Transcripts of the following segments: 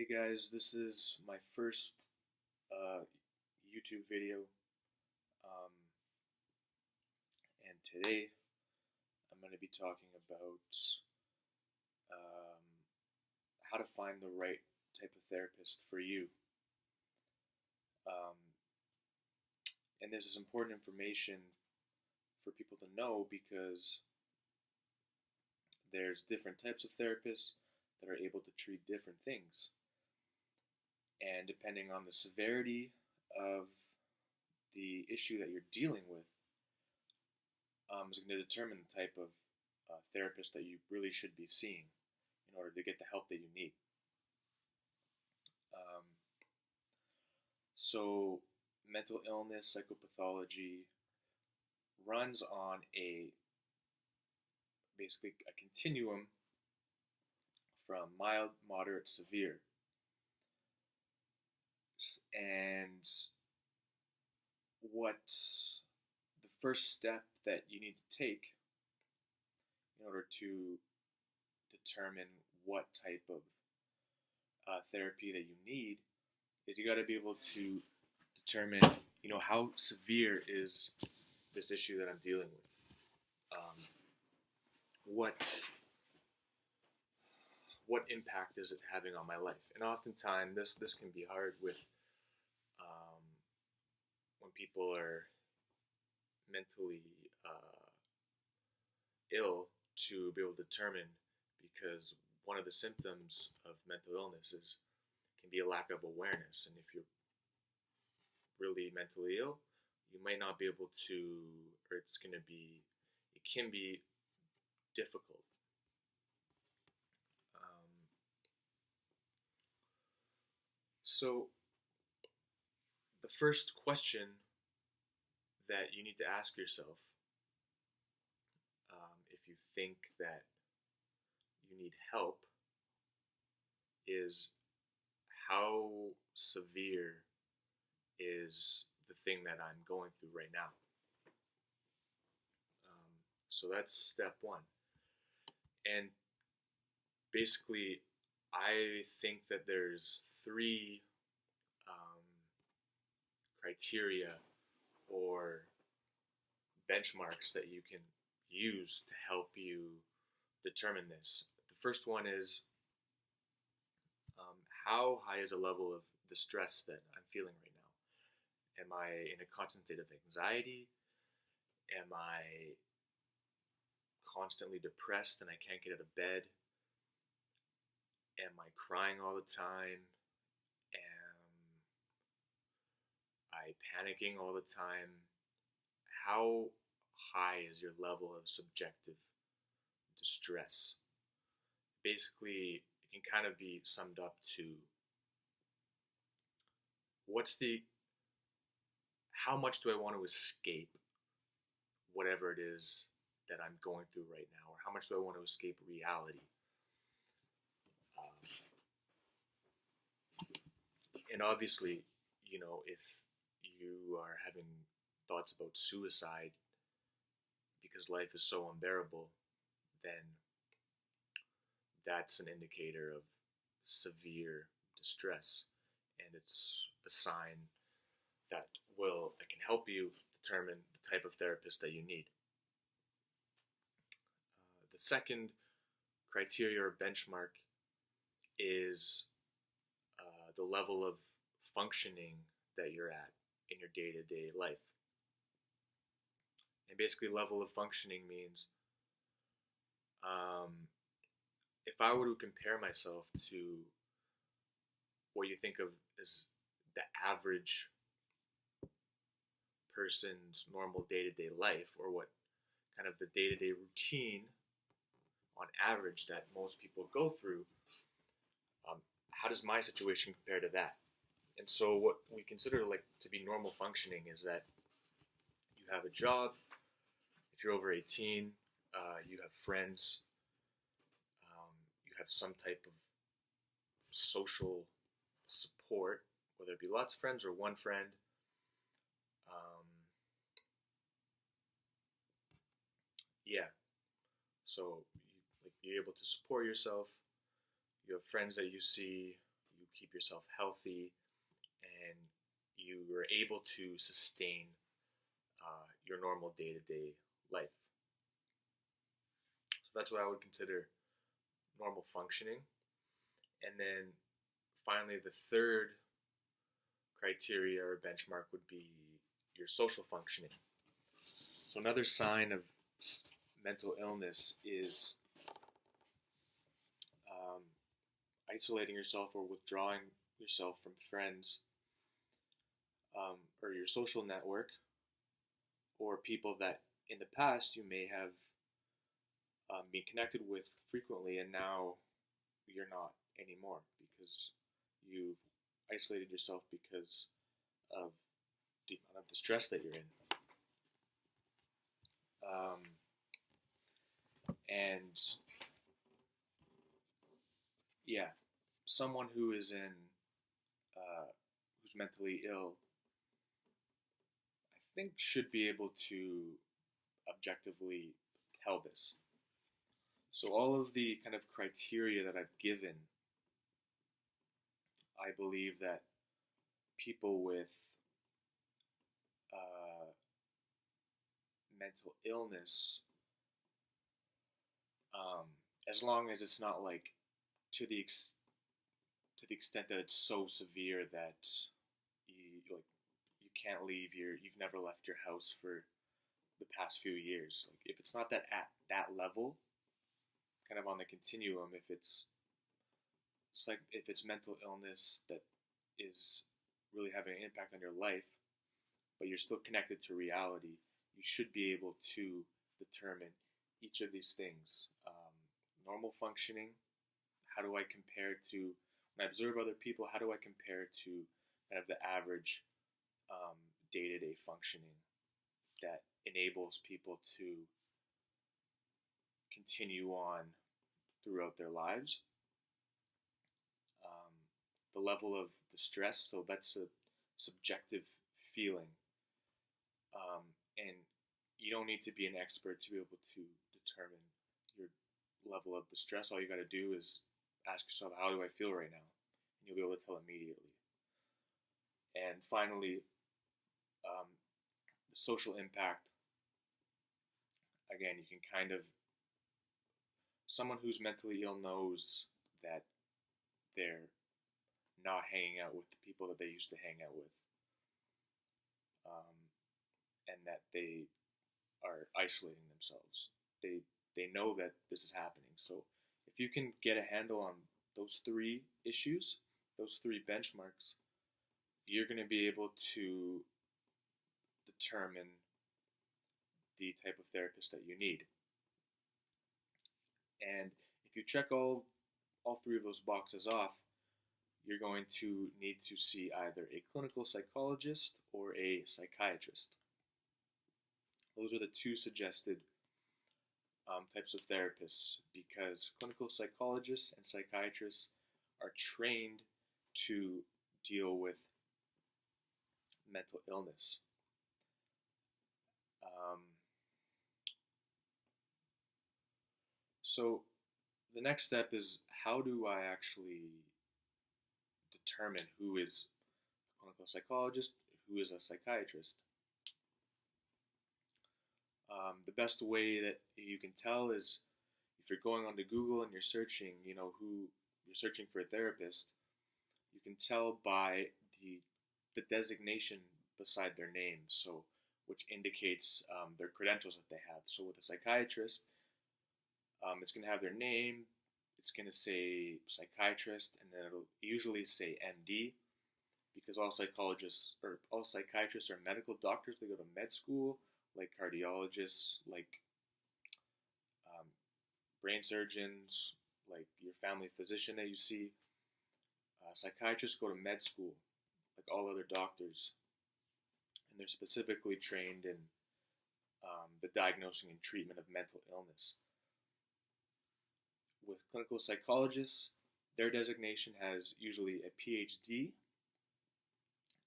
Hey guys, this is my first uh, YouTube video, um, and today I'm going to be talking about um, how to find the right type of therapist for you. Um, and this is important information for people to know because there's different types of therapists that are able to treat different things. And depending on the severity of the issue that you're dealing with, is going to determine the type of therapist that you really should be seeing in order to get the help that you need. Um, so, mental illness, psychopathology runs on basically a continuum from mild, moderate, severe. And what the first step that you need to take in order to determine what type of therapy that you need is you got to be able to determine, how severe is this issue that I'm dealing with. What impact is it having on my life? And oftentimes this can be hard with when people are mentally ill to be able to determine, because one of the symptoms of mental illness can be a lack of awareness. And if you're really mentally ill, you might not be able to, or it can be difficult. So the first question that you need to ask yourself, if you think that you need help, is how severe is the thing that I'm going through right now? So that's step one. And basically, I think that there's three criteria or benchmarks that you can use to help you determine this. The first one is how high is the level of the stress that I'm feeling right now? Am I in a constant state of anxiety? Am I constantly depressed and I can't get out of bed? Am I crying all the time? Am I panicking all the time? How high is your level of subjective distress? Basically, it can kind of be summed up to how much do I want to escape whatever it is that I'm going through right now, or how much do I want to escape reality? And obviously, if you are having thoughts about suicide because life is so unbearable, then that's an indicator of severe distress, and it's a sign that can help you determine the type of therapist that you need. The second criteria or benchmark is the level of functioning that you're at in your day-to-day life. And basically, level of functioning means if I were to compare myself to what you think of as the average person's normal day-to-day life, or what kind of the day-to-day routine on average that most people go through, how does my situation compare to that? And so what we consider to be normal functioning is that you have a job. If you're over 18, you have friends, you have some type of social support, whether it be lots of friends or one friend. So you're able to support yourself. You have friends that you see, you keep yourself healthy, and you are able to sustain your normal day-to-day life. So that's what I would consider normal functioning. And then finally, the third criteria or benchmark would be your social functioning. So another sign of mental illness is isolating yourself or withdrawing yourself from friends, or your social network, or people that in the past you may have been connected with frequently, and now you're not anymore because you've isolated yourself because of the amount of the stress that you're in. And yeah, someone who is who's mentally ill, I think should be able to objectively tell this. So all of the kind of criteria that I've given, I believe that people with mental illness, as long as it's not like to the extent that it's so severe that you can't leave you've never left your house for the past few years. Like if it's not that at that level, kind of on the continuum, if it's mental illness that is really having an impact on your life, but you're still connected to reality, you should be able to determine each of these things. Normal functioning, how do I compare to, when I observe other people, how do I compare to kind of the average day-to-day functioning that enables people to continue on throughout their lives. The level of the stress, so that's a subjective feeling. And you don't need to be an expert to be able to determine your level of the stress. All you got to do is ask yourself, how do I feel right now? And you'll be able to tell immediately. And finally, the social impact. Again, you can kind of, someone who's mentally ill knows that they're not hanging out with the people that they used to hang out with, and that they are isolating themselves. They know that this is happening. So if you can get a handle on those three issues, those three benchmarks, you're going to be able to determine the type of therapist that you need. And if you check all three of those boxes off, you're going to need to see either a clinical psychologist or a psychiatrist. Those are the two suggested types of therapists, because clinical psychologists and psychiatrists are trained to deal with mental illness. So the next step is, how do I actually determine who is a clinical psychologist, who is a psychiatrist? The best way that you can tell is if you're going onto Google and you're searching, who you're searching for a therapist, you can tell by the designation beside their name, so which indicates their credentials that they have. So with a psychiatrist, it's going to have their name, it's going to say psychiatrist, and then it'll usually say MD, because all psychiatrists are medical doctors. They go to med school, like cardiologists, like brain surgeons, like your family physician that you see. Psychiatrists go to med school, like all other doctors, and they're specifically trained in the diagnosing and treatment of mental illness. With clinical psychologists, their designation has usually a PhD,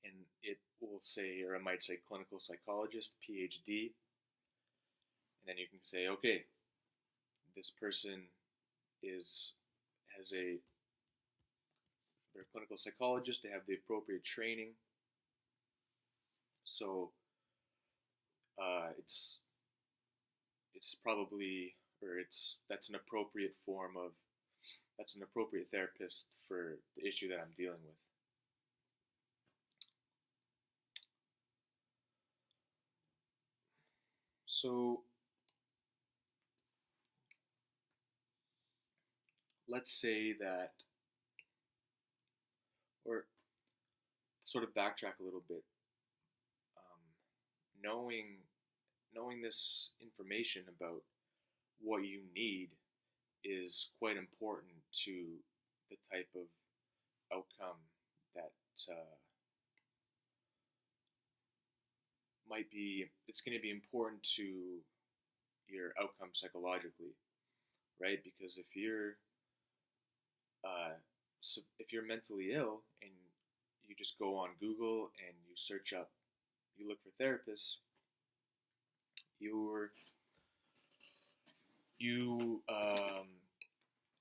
and it will say, or it might say clinical psychologist, PhD, and then you can say, okay, this person has a they're a clinical psychologist. They have the appropriate training. So it's probably, or that's an appropriate form of, that's an appropriate therapist for the issue that I'm dealing with. So let's say that, or sort of backtrack a little bit, knowing this information about what you need is quite important to the type of outcome that it's going to be important to your outcome psychologically, right? Because if you're mentally ill and you just go on Google and you look for therapists,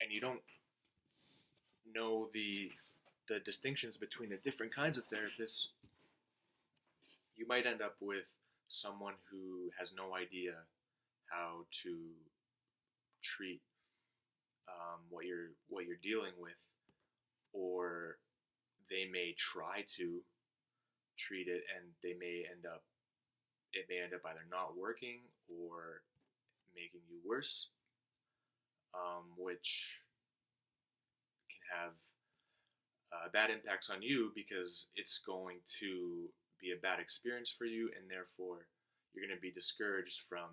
and you don't know the distinctions between the different kinds of therapists, you might end up with someone who has no idea how to treat what you're dealing with, or they may try to treat it and it may end up either not working or making you worse, which can have bad impacts on you, because it's going to be a bad experience for you, and therefore you're going to be discouraged from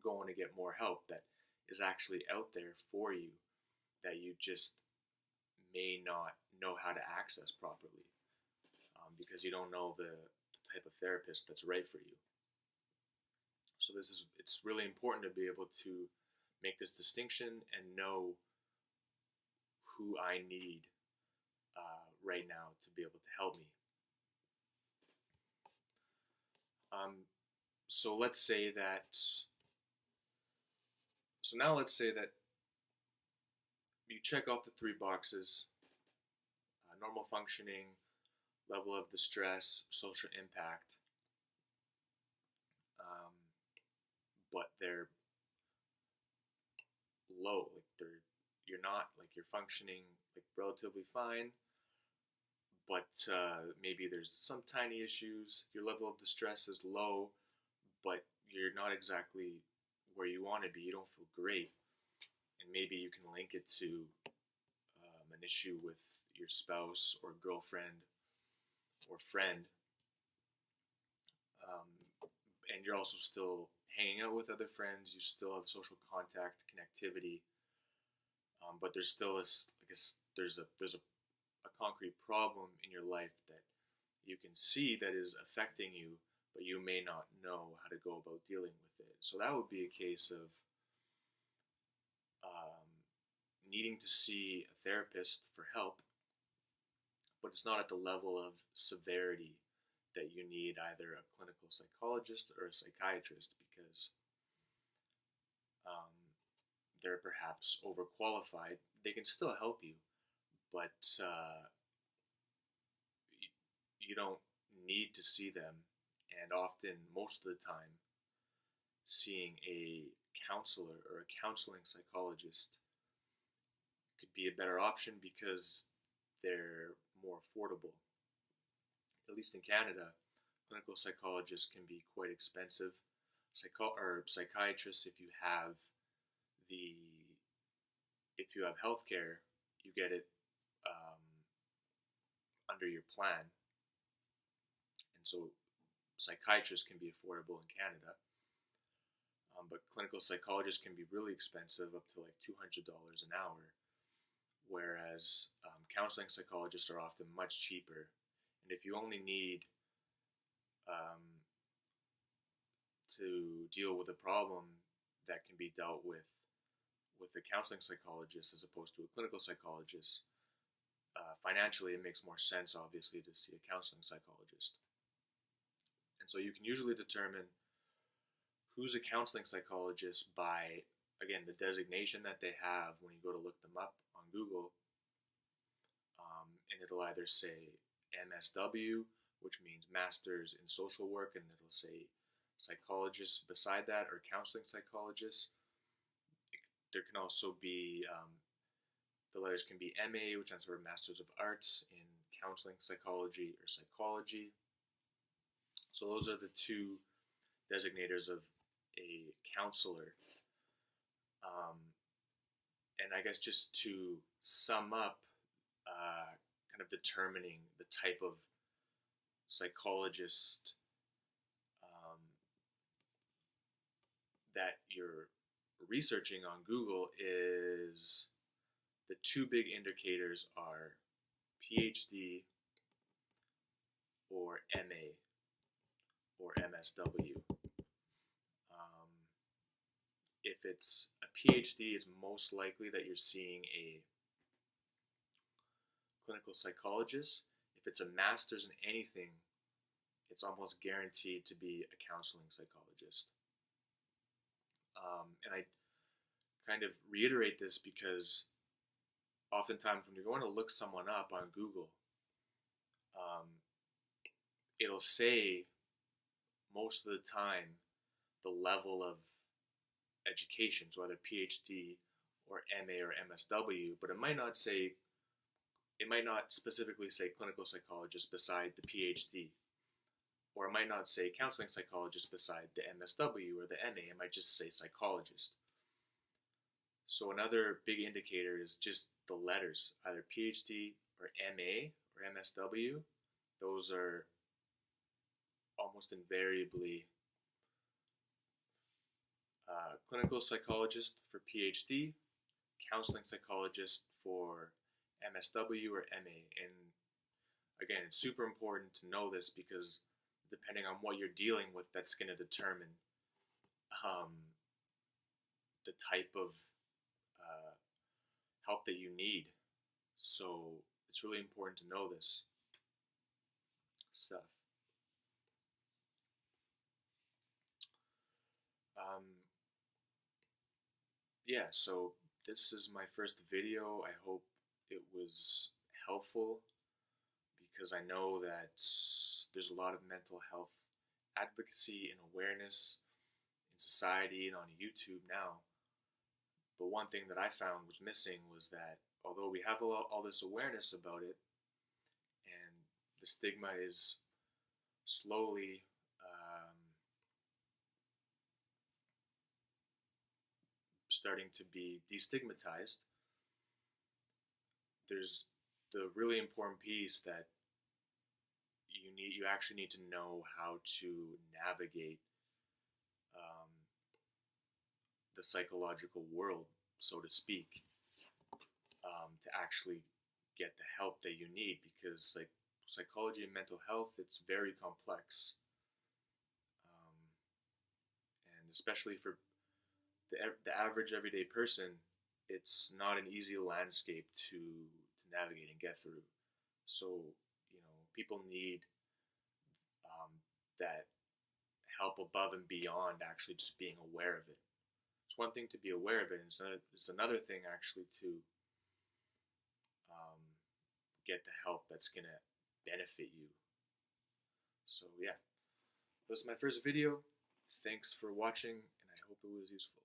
going to get more help that is actually out there for you, that you just may not know how to access properly, because you don't know the type of therapist that's right for you. So it's really important to be able to make this distinction and know who I need right now to be able to help me. So now let's say that you check off the 3 boxes: normal functioning, level of distress, social impact, but they're low. You're functioning like relatively fine, but maybe there's some tiny issues. Your level of distress is low, but you're not exactly where you want to be. You don't feel great, and maybe you can link it to an issue with your spouse or girlfriend or friend, and you're also still hanging out with other friends. You still have social contact, connectivity, but there's still there's a concrete problem in your life that you can see that is affecting you, but you may not know how to go about dealing with it. So that would be a case of needing to see a therapist for help, but it's not at the level of severity that you need either a clinical psychologist or a psychiatrist, because they're perhaps overqualified. They can still help you, but you don't need to see them. And often, most of the time, seeing a counselor or a counseling psychologist could be a better option, because they're more affordable. At least in Canada, clinical psychologists can be quite expensive. Psychiatrists, if you have healthcare, you get it under your plan, and so psychiatrists can be affordable in Canada, but clinical psychologists can be really expensive, up to like $200 an hour, whereas counseling psychologists are often much cheaper. And if you only need to deal with a problem that can be dealt with a counseling psychologist as opposed to a clinical psychologist, financially it makes more sense, obviously, to see a counseling psychologist. And so you can usually determine who's a counseling psychologist by again, the designation that they have when you go to look them up on Google, and it'll either say MSW, which means Masters in Social Work, and it'll say psychologist beside that, or counseling psychologist. There can also be, the letters can be MA, which stands for Masters of Arts in Counseling Psychology or Psychology. So those are the two designators of a counselor. And I guess just to sum up, kind of determining the type of psychologist that you're researching on Google is, the two big indicators are PhD or MA or MSW. If it's a PhD, it's most likely that you're seeing a clinical psychologist. If it's a master's in anything, it's almost guaranteed to be a counseling psychologist. And I kind of reiterate this because oftentimes when you're going to look someone up on Google, it'll say most of the time the level of education, so either PhD or MA or MSW, but it might not specifically say clinical psychologist beside the PhD, or it might not say counseling psychologist beside the MSW or the MA. It might just say psychologist. So another big indicator is just the letters, either PhD or MA or MSW. Those are almost invariably clinical psychologist for PhD, counseling psychologist for MSW or MA. And again, it's super important to know this because depending on what you're dealing with, that's going to determine the type of help that you need. So it's really important to know this stuff. Yeah, so this is my first video. I hope it was helpful because I know that there's a lot of mental health advocacy and awareness in society and on YouTube now. But one thing that I found was missing was that although we have all this awareness about it, and the stigma is slowly starting to be destigmatized, there's the really important piece that you actually need to know how to navigate the psychological world, so to speak, to actually get the help that you need, because like psychology and mental health, it's very complex, and especially for the average everyday person, it's not an easy landscape to navigate and get through. So, people need that help above and beyond actually just being aware of it. It's one thing to be aware of it, and it's another thing actually to get the help that's going to benefit you. So yeah, this is my first video. Thanks for watching, and I hope it was useful.